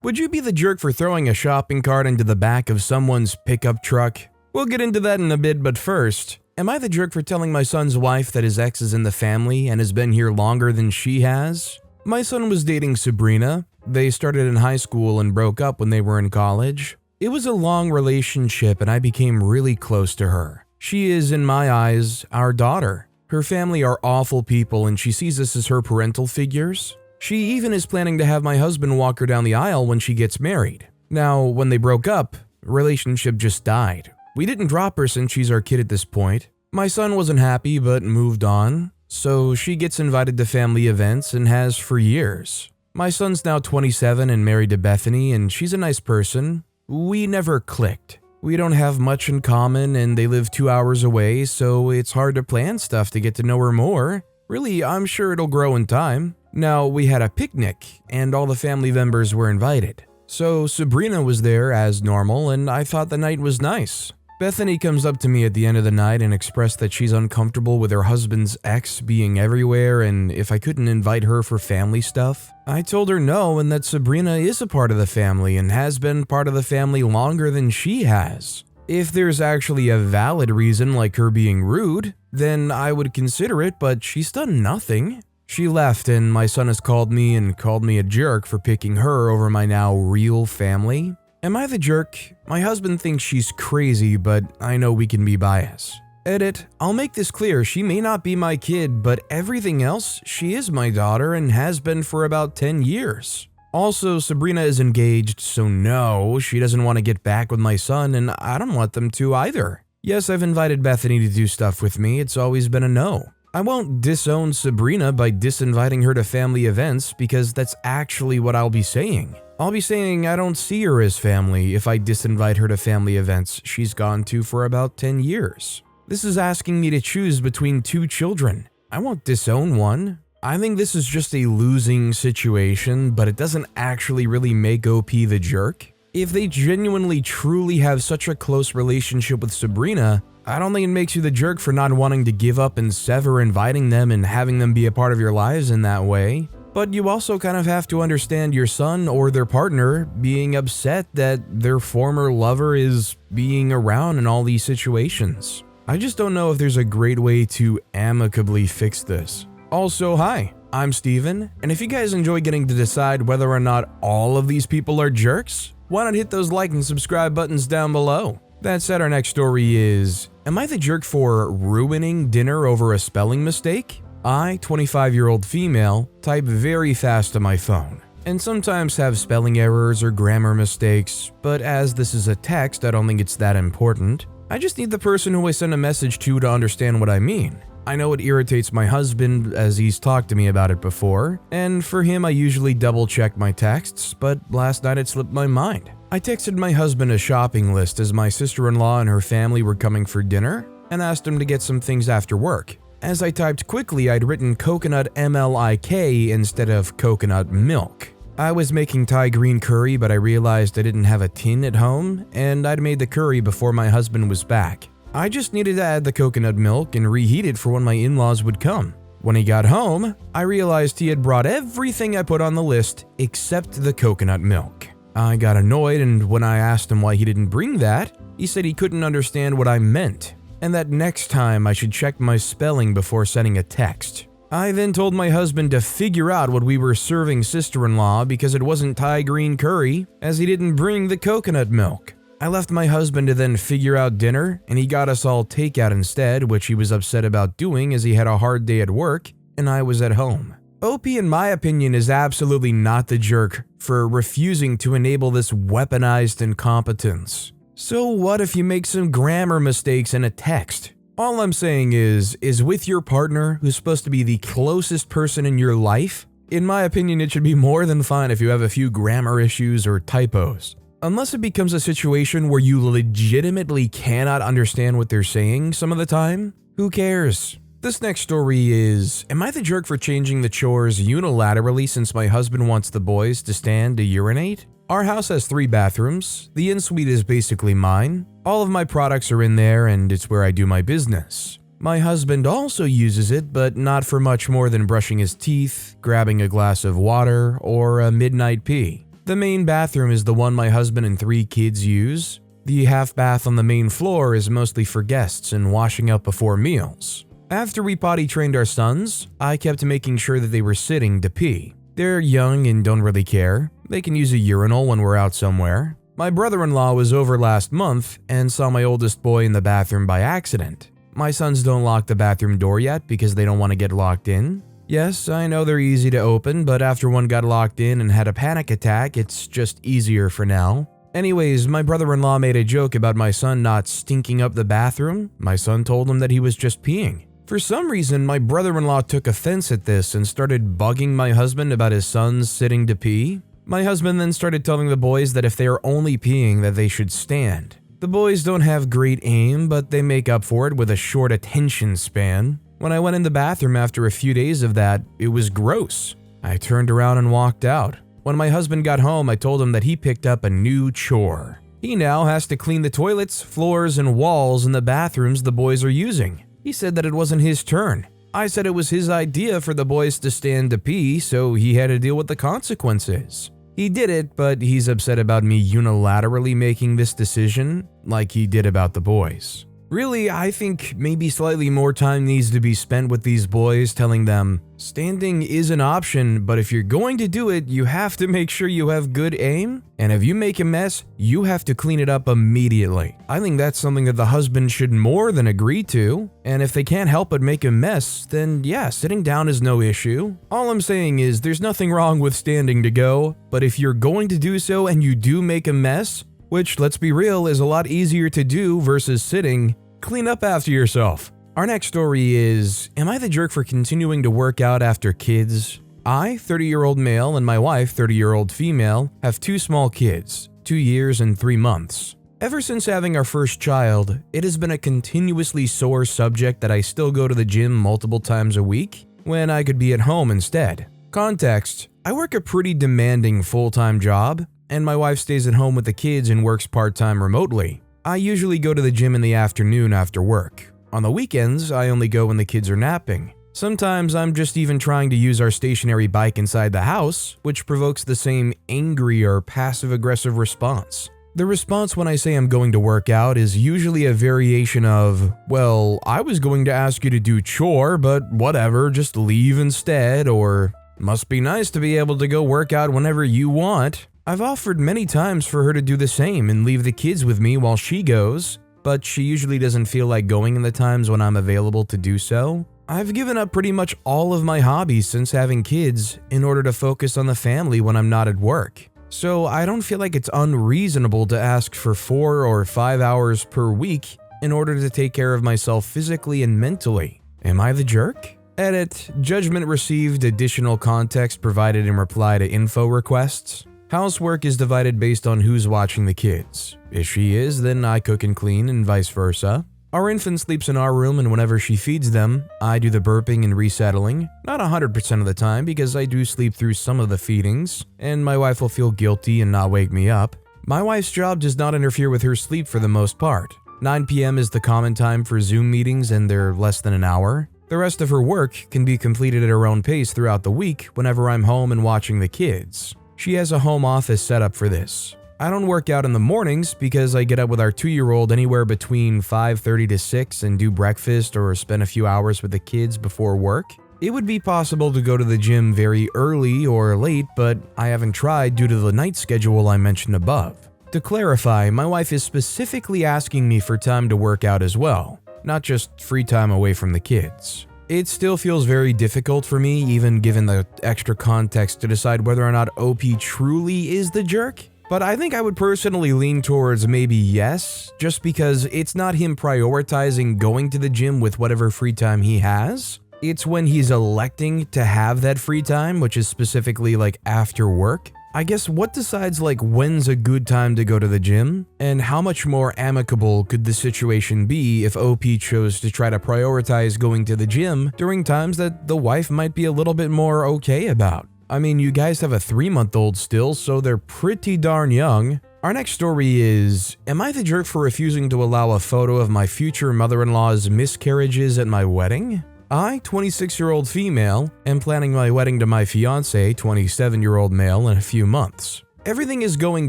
Would you be the jerk for throwing a shopping cart into the back of someone's pickup truck? We'll get into that in a bit, but first, am I the jerk for telling my son's wife that his ex is in the family and has been here longer than she has? My son was dating Sabrina. They started in high school and broke up when they were in college. It was a long relationship and I became really close to her. She is, in my eyes, our daughter. Her family are awful people and she sees us as her parental figures. She even is planning to have my husband walk her down the aisle when she gets married. Now, when they broke up, relationship just died. We didn't drop her since she's our kid at this point. My son wasn't happy but moved on, so she gets invited to family events and has for years. My son's now 27 and married to Bethany and she's a nice person. We never clicked. We don't have much in common and they live 2 hours away, so it's hard to plan stuff to get to know her more. Really, I'm sure it'll grow in time. Now, we had a picnic and all the family members were invited. So Sabrina was there as normal and I thought the night was nice. Bethany comes up to me at the end of the night and expressed that she's uncomfortable with her husband's ex being everywhere and if I couldn't invite her for family stuff. I told her no and that Sabrina is a part of the family and has been part of the family longer than she has. If there's actually a valid reason like her being rude, then I would consider it, but she's done nothing. She left and my son has called me a jerk for picking her over my now real family. Am I the jerk? My husband thinks she's crazy, but I know we can be biased. Edit, I'll make this clear, she may not be my kid, but everything else, she is my daughter and has been for about 10 years. Also, Sabrina is engaged, so no, she doesn't want to get back with my son and I don't want them to either. Yes, I've invited Bethany to do stuff with me, it's always been a no. I won't disown Sabrina by disinviting her to family events because that's actually what I'll be saying. I'll be saying I don't see her as family if I disinvite her to family events she's gone to for about 10 years. This is asking me to choose between 2 children. I won't disown one. I think this is just a losing situation, but it doesn't actually really make OP the jerk. If they genuinely truly have such a close relationship with Sabrina, I don't think it makes you the jerk for not wanting to give up and sever inviting them and having them be a part of your lives in that way. But you also kind of have to understand your son or their partner being upset that their former lover is being around in all these situations. I just don't know if there's a great way to amicably fix this. Also, hi, I'm Steven, and if you guys enjoy getting to decide whether or not all of these people are jerks, why not hit those like and subscribe buttons down below? That said, our next story is, am I the jerk for ruining dinner over a spelling mistake? I, 25-year-old female, type very fast on my phone, and sometimes have spelling errors or grammar mistakes, but as this is a text, I don't think it's that important. I just need the person who I send a message to understand what I mean. I know it irritates my husband as he's talked to me about it before, and for him I usually double check my texts, but last night it slipped my mind. I texted my husband a shopping list as my sister-in-law and her family were coming for dinner, and asked him to get some things after work. As I typed quickly, I'd written coconut MLIK instead of coconut milk. I was making Thai green curry, but I realized I didn't have a tin at home, and I'd made the curry before my husband was back. I just needed to add the coconut milk and reheat it for when my in-laws would come. When he got home, I realized he had brought everything I put on the list except the coconut milk. I got annoyed, and when I asked him why he didn't bring that, he said he couldn't understand what I meant, and that next time I should check my spelling before sending a text. I then told my husband to figure out what we were serving sister-in-law because it wasn't Thai green curry, as he didn't bring the coconut milk. I left my husband to then figure out dinner, and he got us all takeout instead, which he was upset about doing as he had a hard day at work, and I was at home. OP, in my opinion, is absolutely not the jerk for refusing to enable this weaponized incompetence. So what if you make some grammar mistakes in a text? All I'm saying is with your partner, who's supposed to be the closest person in your life, in my opinion, it should be more than fine if you have a few grammar issues or typos. Unless it becomes a situation where you legitimately cannot understand what they're saying some of the time, who cares? This next story is, am I the jerk for changing the chores unilaterally since my husband wants the boys to stand to urinate? Our house has 3 bathrooms. The in-suite is basically mine. All of my products are in there and it's where I do my business. My husband also uses it, but not for much more than brushing his teeth, grabbing a glass of water, or a midnight pee. The main bathroom is the one my husband and 3 kids use. The half bath on the main floor is mostly for guests and washing up before meals. After we potty trained our sons, I kept making sure that they were sitting to pee. They're young and don't really care. They can use a urinal when we're out somewhere. My brother-in-law was over last month and saw my oldest boy in the bathroom by accident. My sons don't lock the bathroom door yet because they don't want to get locked in. Yes, I know they're easy to open, but after one got locked in and had a panic attack, it's just easier for now. Anyways, my brother-in-law made a joke about my son not stinking up the bathroom. My son told him that he was just peeing. For some reason, my brother-in-law took offense at this and started bugging my husband about his sons sitting to pee. My husband then started telling the boys that if they are only peeing that they should stand. The boys don't have great aim, but they make up for it with a short attention span. When I went in the bathroom after a few days of that, it was gross. I turned around and walked out. When my husband got home, I told him that he picked up a new chore. He now has to clean the toilets, floors, and walls in the bathrooms the boys are using. He said that it wasn't his turn. I said it was his idea for the boys to stand to pee, so he had to deal with the consequences. He did it, but he's upset about me unilaterally making this decision, like he did about the boys. Really, I think maybe slightly more time needs to be spent with these boys, telling them, standing is an option, but if you're going to do it, you have to make sure you have good aim, and if you make a mess, you have to clean it up immediately. I think that's something that the husband should more than agree to, and if they can't help but make a mess, then yeah, sitting down is no issue. All I'm saying is there's nothing wrong with standing to go, but if you're going to do so and you do make a mess, which, let's be real, is a lot easier to do versus sitting, clean up after yourself. Our next story is, am I the jerk for continuing to work out after kids? I, 30-year-old male, and my wife, 30-year-old female, have 2 small kids, 2 years and 3 months. Ever since having our first child, it has been a continuously sore subject that I still go to the gym multiple times a week when I could be at home instead. Context, I work a pretty demanding full-time job, and my wife stays at home with the kids and works part-time remotely. I usually go to the gym in the afternoon after work. On the weekends, I only go when the kids are napping. Sometimes I'm just even trying to use our stationary bike inside the house, which provokes the same angry or passive-aggressive response. The response when I say I'm going to work out is usually a variation of, well, I was going to ask you to do chore, but whatever, just leave instead, or must be nice to be able to go work out whenever you want. I've offered many times for her to do the same and leave the kids with me while she goes, but she usually doesn't feel like going in the times when I'm available to do so. I've given up pretty much all of my hobbies since having kids in order to focus on the family when I'm not at work. So I don't feel like it's unreasonable to ask for 4 or 5 hours per week in order to take care of myself physically and mentally. Am I the jerk? Edit. Judgment received. Additional context provided in reply to info requests. Housework is divided based on who's watching the kids. If she is, then I cook and clean, and vice versa. Our infant sleeps in our room, and whenever she feeds them, I do the burping and resettling. Not 100% of the time, because I do sleep through some of the feedings, and my wife will feel guilty and not wake me up. My wife's job does not interfere with her sleep for the most part. 9 p.m. is the common time for Zoom meetings, and they're less than an hour. The rest of her work can be completed at her own pace throughout the week whenever I'm home and watching the kids. She has a home office set up for this. I don't work out in the mornings because I get up with our 2-year-old anywhere between 5:30 to 6 and do breakfast or spend a few hours with the kids before work. It would be possible to go to the gym very early or late, but I haven't tried due to the night schedule I mentioned above. To clarify, my wife is specifically asking me for time to work out as well, not just free time away from the kids. It still feels very difficult for me, even given the extra context, to decide whether or not OP truly is the jerk. But I think I would personally lean towards maybe yes, just because it's not him prioritizing going to the gym with whatever free time he has. It's when he's electing to have that free time, which is specifically like after work. I guess what decides like when's a good time to go to the gym, and how much more amicable could the situation be if OP chose to try to prioritize going to the gym during times that the wife might be a little bit more okay about? I mean, you guys have a 3-month-old still, so they're pretty darn young. Our next story is, am I the jerk for refusing to allow a photo of my future mother-in-law's miscarriages at my wedding? I, 26-year-old female, am planning my wedding to my fiancé, 27-year-old male, in a few months. Everything is going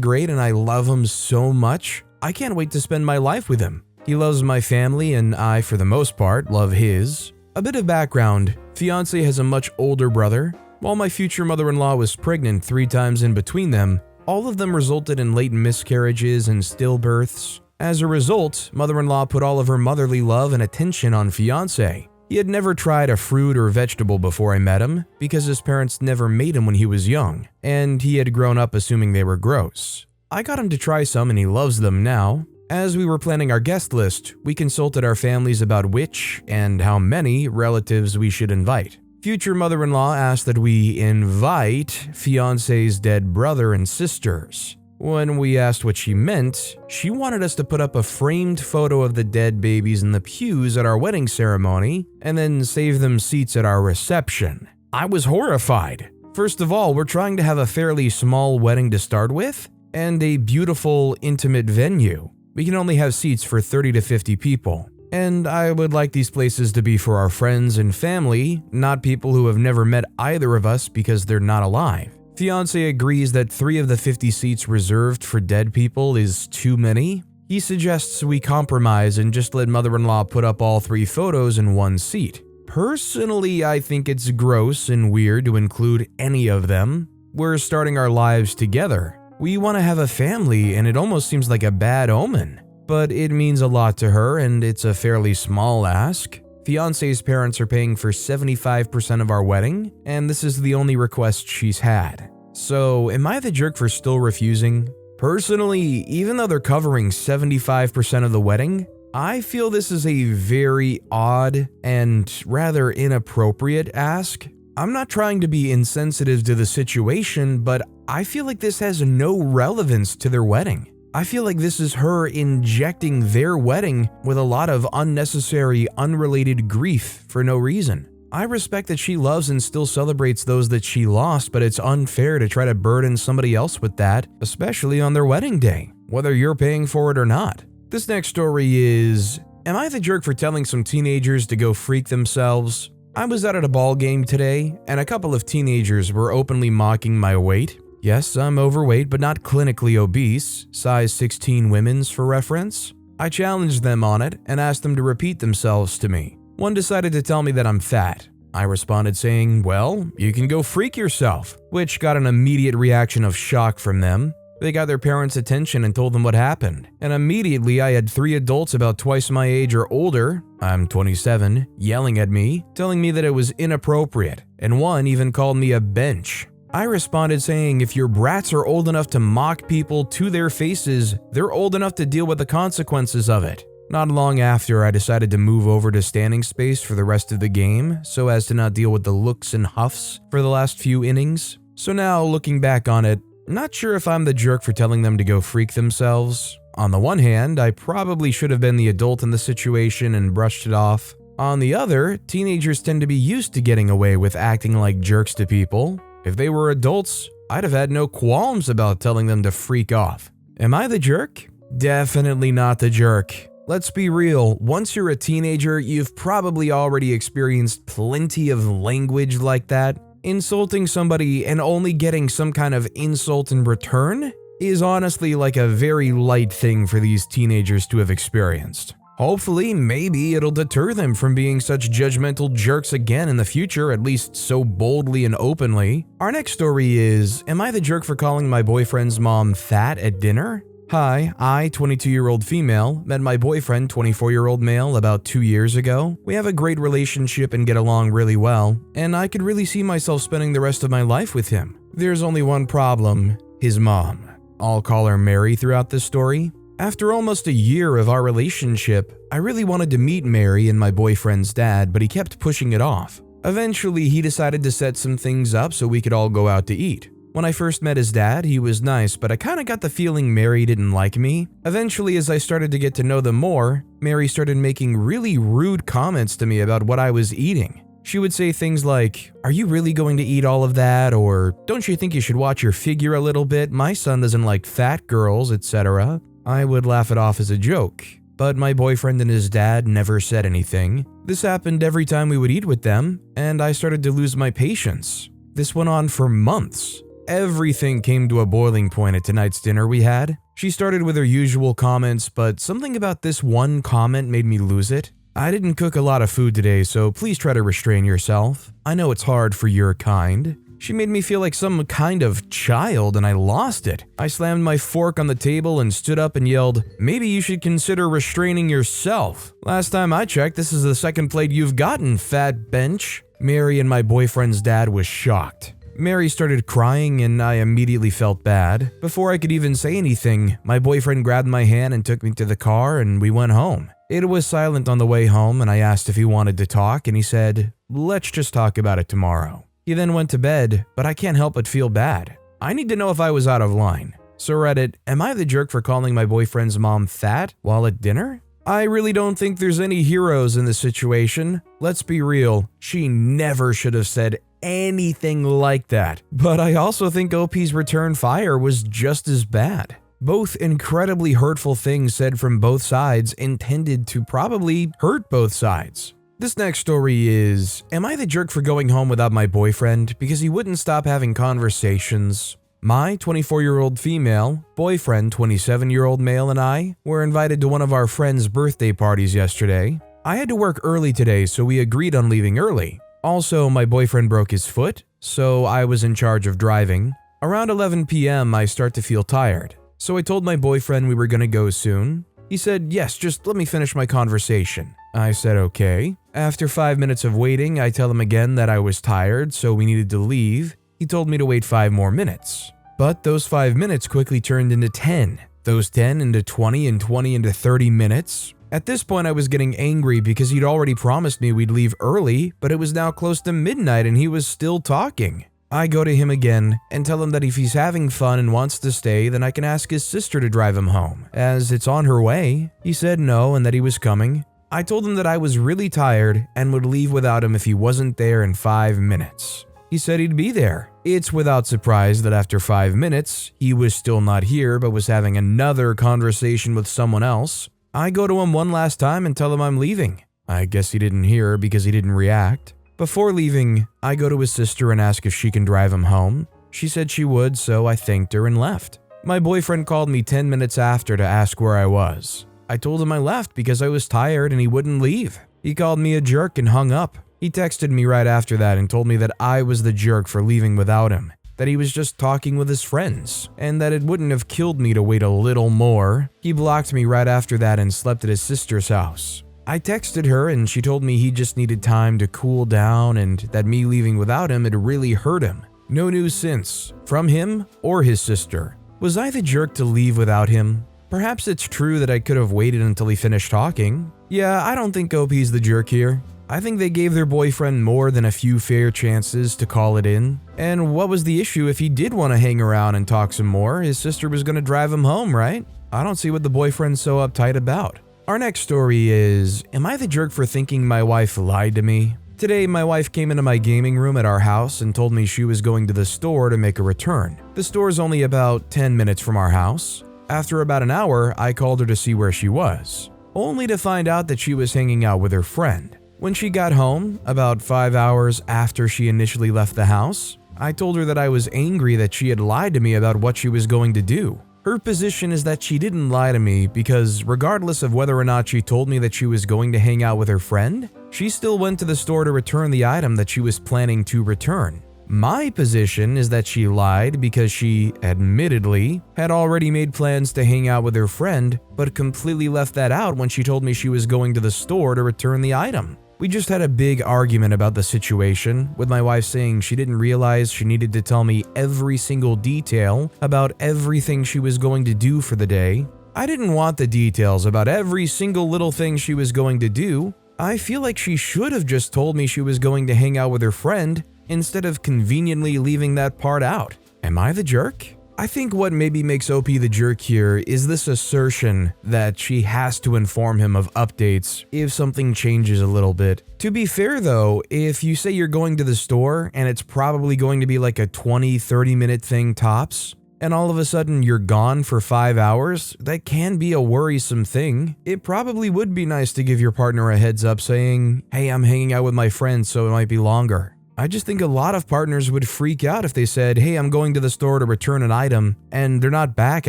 great and I love him so much. I can't wait to spend my life with him. He loves my family and I, for the most part, love his. A bit of background, fiance has a much older brother. While my future mother-in-law was pregnant 3 times in between them, all of them resulted in late miscarriages and stillbirths. As a result, mother-in-law put all of her motherly love and attention on fiance. He had never tried a fruit or vegetable before I met him because his parents never made him when he was young, and he had grown up assuming they were gross. I got him to try some and he loves them now. As we were planning our guest list, we consulted our families about which and how many relatives we should invite. Future mother-in-law asked that we invite fiance's dead brother and sisters. When we asked what she meant, she wanted us to put up a framed photo of the dead babies in the pews at our wedding ceremony and then save them seats at our reception. I was horrified. First of all, we're trying to have a fairly small wedding to start with and a beautiful, intimate venue. We can only have seats for 30 to 50 people. And I would like these places to be for our friends and family, not people who have never met either of us because they're not alive. Fiance agrees that 3 of the 50 seats reserved for dead people is too many. He suggests we compromise and just let mother-in-law put up all 3 photos in 1 seat. Personally, I think it's gross and weird to include any of them. We're starting our lives together. We want to have a family and it almost seems like a bad omen. But it means a lot to her and it's a fairly small ask. Fiance's parents are paying for 75% of our wedding, and this is the only request she's had. So, am I the jerk for still refusing? Personally, even though they're covering 75% of the wedding, I feel this is a very odd and rather inappropriate ask. I'm not trying to be insensitive to the situation, but I feel like this has no relevance to their wedding. I feel like this is her injecting their wedding with a lot of unnecessary, unrelated grief for no reason. I respect that she loves and still celebrates those that she lost, but it's unfair to try to burden somebody else with that, especially on their wedding day, whether you're paying for it or not. This next story is, am I the jerk for telling some teenagers to go freak themselves? I was out at a ball game today, and a couple of teenagers were openly mocking my weight. Yes, I'm overweight, but not clinically obese, size 16 women's for reference. I challenged them on it and asked them to repeat themselves to me. One decided to tell me that I'm fat. I responded saying, well, you can go freak yourself, which got an immediate reaction of shock from them. They got their parents' attention and told them what happened, and immediately I had 3 adults about twice my age or older, I'm 27, yelling at me, telling me that it was inappropriate, and one even called me a bench. I responded saying if your brats are old enough to mock people to their faces, they're old enough to deal with the consequences of it. Not long after, I decided to move over to standing space for the rest of the game so as to not deal with the looks and huffs for the last few innings. So now, looking back on it, not sure if I'm the jerk for telling them to go freak themselves. On the one hand, I probably should have been the adult in the situation and brushed it off. On the other, teenagers tend to be used to getting away with acting like jerks to people. If they were adults, I'd have had no qualms about telling them to freak off. Am I the jerk? Definitely not the jerk. Let's be real, once you're a teenager, you've probably already experienced plenty of language like that. Insulting somebody and only getting some kind of insult in return is honestly like a very light thing for these teenagers to have experienced. Hopefully, maybe it'll deter them from being such judgmental jerks again in the future, at least so boldly and openly. Our next story is, am I the jerk for calling my boyfriend's mom fat at dinner? Hi, I, 22-year-old female, met my boyfriend, 24-year-old male, about 2 years ago. We have a great relationship and get along really well, and I could really see myself spending the rest of my life with him. There's only one problem, his mom. I'll call her Mary throughout this story. After almost a year of our relationship, I really wanted to meet Mary and my boyfriend's dad, but he kept pushing it off. Eventually, he decided to set some things up so we could all go out to eat. When I first met his dad, he was nice, but I kinda got the feeling Mary didn't like me. Eventually, as I started to get to know them more, Mary started making really rude comments to me about what I was eating. She would say things like, "Are you really going to eat all of that?" Or, "Don't you think you should watch your figure a little bit? My son doesn't like fat girls," etc. I would laugh it off as a joke, but my boyfriend and his dad never said anything. This happened every time we would eat with them, and I started to lose my patience. This went on for months. Everything came to a boiling point at tonight's dinner we had. She started with her usual comments, but something about this one comment made me lose it. I didn't cook a lot of food today, so please try to restrain yourself. I know it's hard for your kind. She made me feel like some kind of child and I lost it. I slammed my fork on the table and stood up and yelled, "Maybe you should consider restraining yourself. Last time I checked, this is the second plate you've gotten, fat bench." Mary and my boyfriend's dad was shocked. Mary started crying and I immediately felt bad. Before I could even say anything, my boyfriend grabbed my hand and took me to the car and we went home. It was silent on the way home and I asked if he wanted to talk and he said, "Let's just talk about it tomorrow." He then went to bed, but I can't help but feel bad. I need to know if I was out of line. So Reddit, am I the jerk for calling my boyfriend's mom fat while at dinner? I really don't think there's any heroes in this situation. Let's be real, she never should have said anything like that. But I also think OP's return fire was just as bad. Both incredibly hurtful things said from both sides intended to probably hurt both sides. This next story is, am I the jerk for going home without my boyfriend because he wouldn't stop having conversations? My 24-year-old female, boyfriend 27-year-old male and I were invited to one of our friends' birthday parties yesterday. I had to work early today, so we agreed on leaving early. Also, my boyfriend broke his foot, so I was in charge of driving. Around 11 p.m., I start to feel tired. So I told my boyfriend we were gonna go soon. He said, "Yes, just let me finish my conversation." I said, "Okay." After 5 minutes of waiting, I tell him again that I was tired, so we needed to leave. He told me to wait 5 more minutes. But those 5 minutes quickly turned into 10. Those 10 into 20 and 20 into 30 minutes. At this point, I was getting angry because he'd already promised me we'd leave early, but it was now close to midnight and he was still talking. I go to him again and tell him that if he's having fun and wants to stay, then I can ask his sister to drive him home, as it's on her way. He said no and that he was coming. I told him that I was really tired and would leave without him if he wasn't there in 5 minutes. He said he'd be there. It's without surprise that after 5 minutes, he was still not here but was having another conversation with someone else. I go to him one last time and tell him I'm leaving. I guess he didn't hear because he didn't react. Before leaving, I go to his sister and ask if she can drive him home. She said she would, so I thanked her and left. My boyfriend called me 10 minutes after to ask where I was. I told him I left because I was tired and he wouldn't leave. He called me a jerk and hung up. He texted me right after that and told me that I was the jerk for leaving without him, that he was just talking with his friends, and that it wouldn't have killed me to wait a little more. He blocked me right after that and slept at his sister's house. I texted her and she told me he just needed time to cool down and that me leaving without him had really hurt him. No news since, from him or his sister. Was I the jerk to leave without him? Perhaps it's true that I could have waited until he finished talking. Yeah, I don't think OP's the jerk here. I think they gave their boyfriend more than a few fair chances to call it in. And what was the issue if he did want to hang around and talk some more? His sister was going to drive him home, right? I don't see what the boyfriend's so uptight about. Our next story is, am I the jerk for thinking my wife lied to me? Today, my wife came into my gaming room at our house and told me she was going to the store to make a return. The store is only about 10 minutes from our house. After about an hour, I called her to see where she was, only to find out that she was hanging out with her friend. When she got home, about 5 hours after she initially left the house, I told her that I was angry that she had lied to me about what she was going to do. Her position is that she didn't lie to me because regardless of whether or not she told me that she was going to hang out with her friend, she still went to the store to return the item that she was planning to return. My position is that she lied because she, admittedly, had already made plans to hang out with her friend, but completely left that out when she told me she was going to the store to return the item. We just had a big argument about the situation, with my wife saying she didn't realize she needed to tell me every single detail about everything she was going to do for the day. I didn't want the details about every single little thing she was going to do. I feel like she should have just told me she was going to hang out with her friend instead of conveniently leaving that part out. Am I the jerk? I think what maybe makes OP the jerk here is this assertion that she has to inform him of updates if something changes a little bit. To be fair though, if you say you're going to the store and it's probably going to be like a 20-30 minute thing tops, and all of a sudden you're gone for 5 hours, that can be a worrisome thing. It probably would be nice to give your partner a heads up saying, "Hey, I'm hanging out with my friends, so it might be longer." I just think a lot of partners would freak out if they said, hey, I'm going to the store to return an item, and they're not back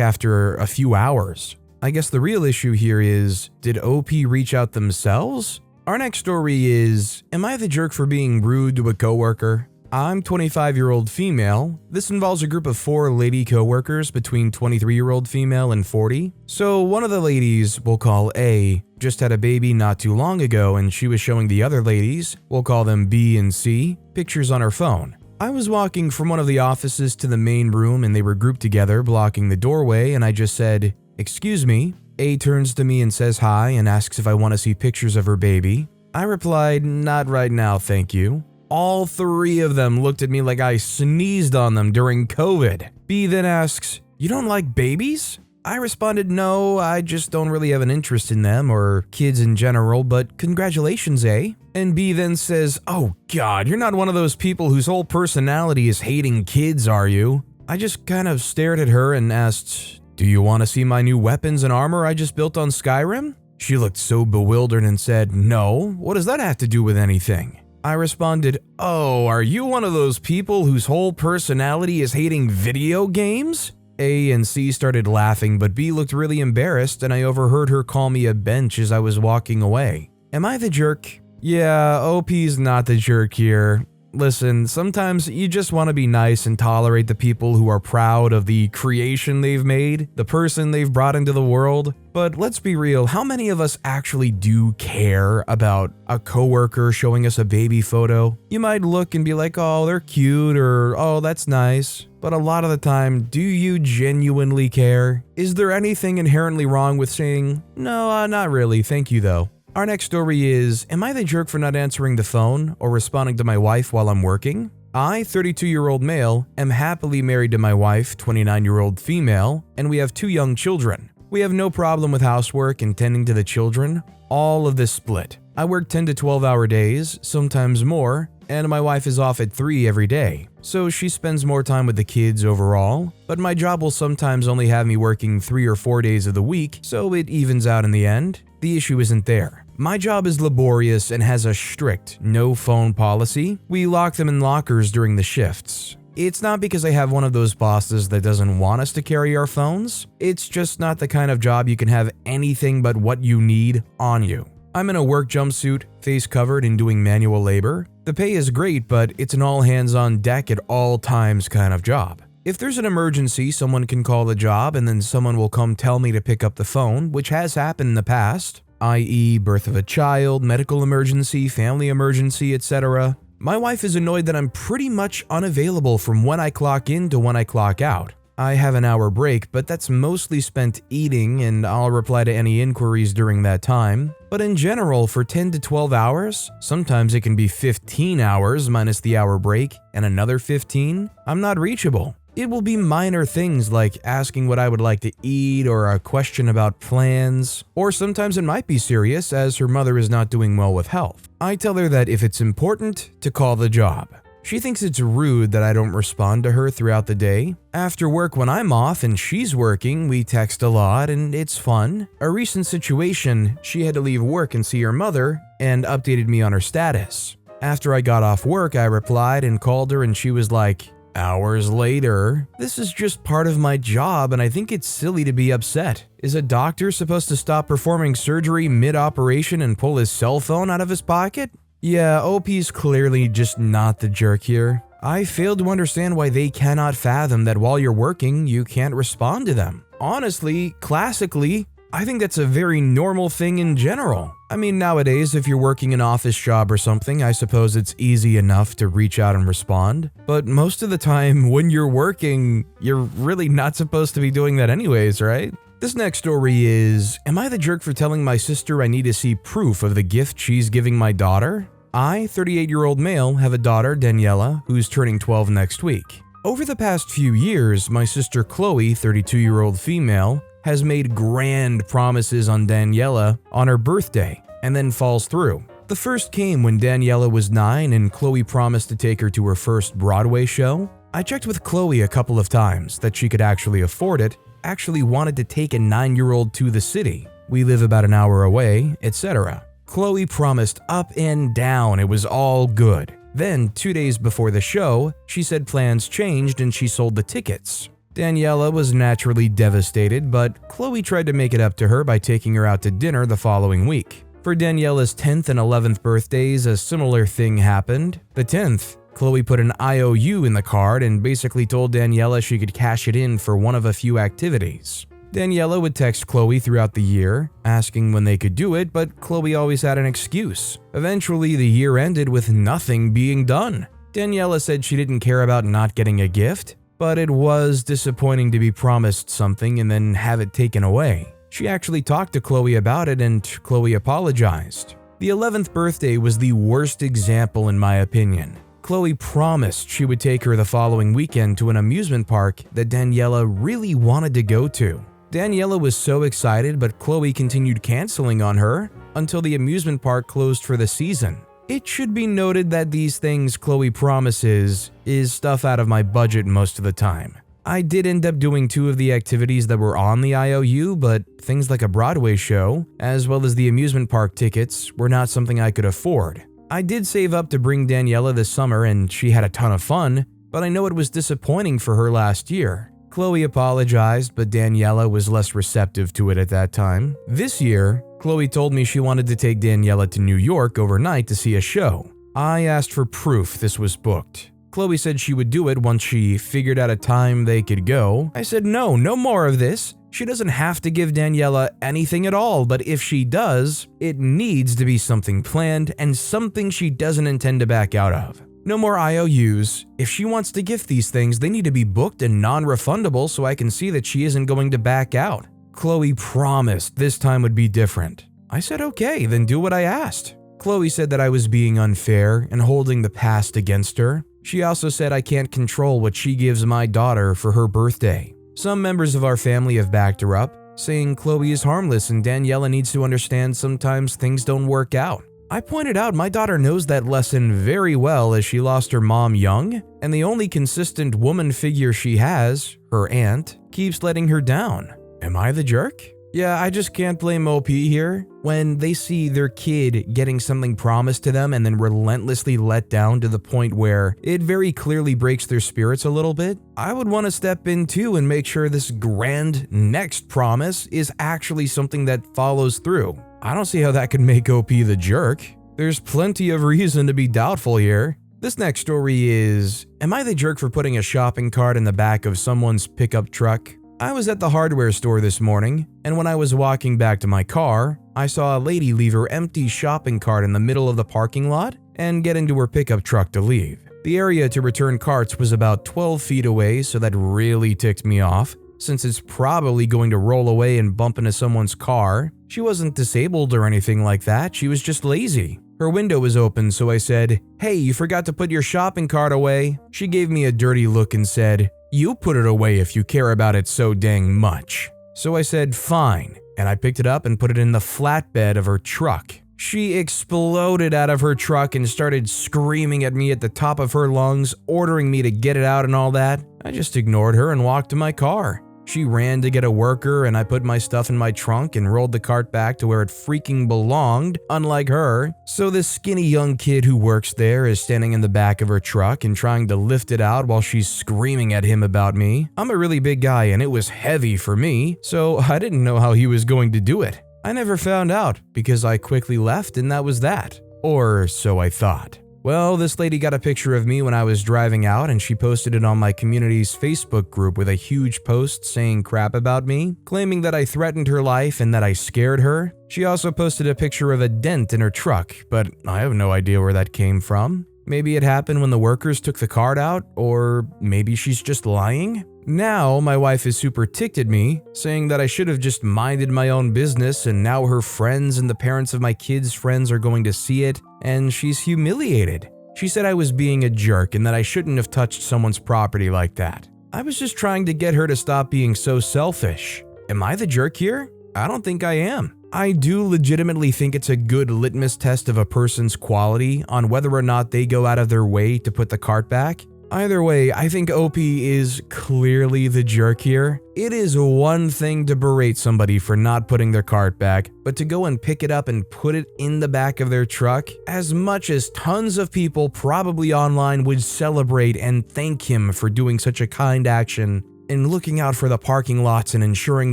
after a few hours. I guess the real issue here is, did OP reach out themselves? Our next story is, am I the jerk for being rude to a coworker? I'm 25-year-old female. This involves a group of 4 lady coworkers between 23-year-old female and 40. So one of the ladies, we'll call A, just had a baby not too long ago, and she was showing the other ladies, we'll call them B and C, pictures on her phone. I was walking from one of the offices to the main room and they were grouped together blocking the doorway, and I just said, "Excuse me." A turns to me and says hi and asks if I want to see pictures of her baby. I replied, "Not right now, thank you." All 3 of them looked at me like I sneezed on them during COVID. B then asks, "You don't like babies?" I responded, "No, I just don't really have an interest in them or kids in general, but congratulations, A." And B then says, "Oh God, you're not one of those people whose whole personality is hating kids, are you?" I just kind of stared at her and asked, "Do you want to see my new weapons and armor I just built on Skyrim?" She looked so bewildered and said, "No, what does that have to do with anything?" I responded, "Oh, are you one of those people whose whole personality is hating video games?" A and C started laughing, but B looked really embarrassed, and I overheard her call me a bench as I was walking away. Am I the jerk? Yeah, OP's not the jerk here. Listen, sometimes you just want to be nice and tolerate the people who are proud of the creation they've made, the person they've brought into the world. But let's be real, how many of us actually do care about a coworker showing us a baby photo? You might look and be like, "Oh, they're cute," or "Oh, that's nice." But a lot of the time, do you genuinely care? Is there anything inherently wrong with saying, "No, not really, thank you though"? Our next story is, am I the jerk for not answering the phone or responding to my wife while I'm working? I, 32-year-old male, am happily married to my wife, 29-year-old female, and we have 2 young children. We have no problem with housework and tending to the children. All of this split. I work 10 to 12-hour days, sometimes more, and my wife is off at 3 every day. So she spends more time with the kids overall, but my job will sometimes only have me working 3 or 4 days of the week, so it evens out in the end. The issue isn't there. My job is laborious and has a strict no phone policy. We lock them in lockers during the shifts. It's not because I have one of those bosses that doesn't want us to carry our phones. It's just not the kind of job you can have anything but what you need on you. I'm in a work jumpsuit, face covered and doing manual labor. The pay is great, but it's an all hands on deck at all times kind of job. If there's an emergency, someone can call the job and then someone will come tell me to pick up the phone, which has happened in the past, i.e. birth of a child, medical emergency, family emergency, etc. My wife is annoyed that I'm pretty much unavailable from when I clock in to when I clock out. I have an hour break, but that's mostly spent eating and I'll reply to any inquiries during that time. But in general, for 10 to 12 hours, sometimes it can be 15 hours minus the hour break and another 15, I'm not reachable. It will be minor things like asking what I would like to eat or a question about plans, or sometimes it might be serious as her mother is not doing well with health. I tell her that if it's important, to call the job. She thinks it's rude that I don't respond to her throughout the day. After work when I'm off and she's working, we text a lot and it's fun. A recent situation, she had to leave work and see her mother and updated me on her status. After I got off work, I replied and called her and she was like, "Hours later, this is just part of my job and I think it's silly to be upset. Is a doctor supposed to stop performing surgery mid-operation and pull his cell phone out of his pocket?" Yeah, OP's clearly just not the jerk here. I fail to understand why they cannot fathom that while you're working, you can't respond to them. Honestly, classically, I think that's a very normal thing in general. I mean, nowadays, if you're working an office job or something, I suppose it's easy enough to reach out and respond. But most of the time, when you're working, you're really not supposed to be doing that anyways, right? This next story is, am I the jerk for telling my sister I need to see proof of the gift she's giving my daughter? I, 38-year-old male, have a daughter, Daniela, who's turning 12 next week. Over the past few years, my sister Chloe, 32-year-old female, has made grand promises on Daniela on her birthday and then falls through. The first came when Daniela was 9 and Chloe promised to take her to her first Broadway show. I checked with Chloe a couple of times that she could actually afford it, actually wanted to take a 9-year-old to the city. We live about an hour away, etc. Chloe promised up and down it was all good. Then, 2 days before the show, she said plans changed and she sold the tickets. Daniela was naturally devastated, but Chloe tried to make it up to her by taking her out to dinner the following week. For Daniela's 10th and 11th birthdays, a similar thing happened. The 10th, Chloe put an IOU in the card and basically told Daniela she could cash it in for one of a few activities. Daniela would text Chloe throughout the year, asking when they could do it, but Chloe always had an excuse. Eventually, the year ended with nothing being done. Daniela said she didn't care about not getting a gift, but it was disappointing to be promised something and then have it taken away. She actually talked to Chloe about it and Chloe apologized. The 11th birthday was the worst example in my opinion. Chloe promised she would take her the following weekend to an amusement park that Daniela really wanted to go to. Daniela was so excited, but Chloe continued canceling on her until the amusement park closed for the season. It should be noted that these things Chloe promises is stuff out of my budget most of the time. I did end up doing 2 of the activities that were on the IOU, but things like a Broadway show, as well as the amusement park tickets, were not something I could afford. I did save up to bring Daniela this summer and she had a ton of fun, but I know it was disappointing for her last year. Chloe apologized, but Daniela was less receptive to it at that time. This year, Chloe told me she wanted to take Daniela to New York overnight to see a show. I asked for proof this was booked. Chloe said she would do it once she figured out a time they could go. I said no more of this. She doesn't have to give Daniela anything at all, but if she does, it needs to be something planned and something she doesn't intend to back out of. No more IOUs. If she wants to gift these things, they need to be booked and non-refundable so I can see that she isn't going to back out. Chloe promised this time would be different. I said okay, then do what I asked. Chloe said that I was being unfair and holding the past against her. She also said I can't control what she gives my daughter for her birthday. Some members of our family have backed her up, saying Chloe is harmless and Daniela needs to understand sometimes things don't work out. I pointed out my daughter knows that lesson very well as she lost her mom young, and the only consistent woman figure she has, her aunt, keeps letting her down. Am I the jerk? Yeah, I just can't blame OP here. When they see their kid getting something promised to them and then relentlessly let down to the point where it very clearly breaks their spirits a little bit, I would want to step in too and make sure this grand next promise is actually something that follows through. I don't see how that could make OP the jerk. There's plenty of reason to be doubtful here. This next story is, am I the jerk for putting a shopping cart in the back of someone's pickup truck? I was at the hardware store this morning, and when I was walking back to my car, I saw a lady leave her empty shopping cart in the middle of the parking lot and get into her pickup truck to leave. The area to return carts was about 12 feet away, so that really ticked me off, since it's probably going to roll away and bump into someone's car. She wasn't disabled or anything like that, she was just lazy. Her window was open, so I said, "Hey, you forgot to put your shopping cart away." She gave me a dirty look and said, "You put it away if you care about it so dang much." So I said, "Fine," and I picked it up and put it in the flatbed of her truck. She exploded out of her truck and started screaming at me at the top of her lungs, ordering me to get it out and all that. I just ignored her and walked to my car. She ran to get a worker and I put my stuff in my trunk and rolled the cart back to where it freaking belonged, unlike her. So this skinny young kid who works there is standing in the back of her truck and trying to lift it out while she's screaming at him about me. I'm a really big guy and it was heavy for me, so I didn't know how he was going to do it. I never found out because I quickly left and that was that. Or so I thought. Well, this lady got a picture of me when I was driving out and she posted it on my community's Facebook group with a huge post saying crap about me, claiming that I threatened her life and that I scared her. She also posted a picture of a dent in her truck, but I have no idea where that came from. Maybe it happened when the workers took the cart out, or maybe she's just lying. Now, my wife is super ticked at me, saying that I should have just minded my own business and now her friends and the parents of my kids' friends are going to see it, and she's humiliated. She said I was being a jerk and that I shouldn't have touched someone's property like that. I was just trying to get her to stop being so selfish. Am I the jerk here? I don't think I am. I do legitimately think it's a good litmus test of a person's quality on whether or not they go out of their way to put the cart back. Either way, I think OP is clearly the jerk here. It is one thing to berate somebody for not putting their cart back, but to go and pick it up and put it in the back of their truck, as much as tons of people probably online would celebrate and thank him for doing such a kind action and looking out for the parking lots and ensuring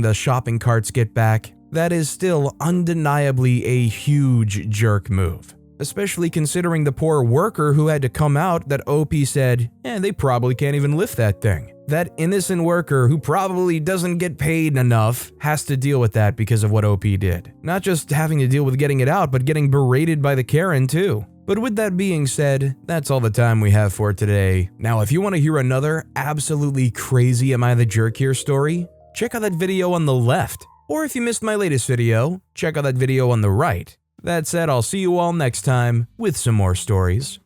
the shopping carts get back, that is still undeniably a huge jerk move. Especially considering the poor worker who had to come out that OP said, they probably can't even lift that thing. That innocent worker who probably doesn't get paid enough has to deal with that because of what OP did. Not just having to deal with getting it out, but getting berated by the Karen too. But with that being said, that's all the time we have for today. Now, if you want to hear another absolutely crazy Am I the Jerk Here story, check out that video on the left. Or if you missed my latest video, check out that video on the right. That said, I'll see you all next time with some more stories.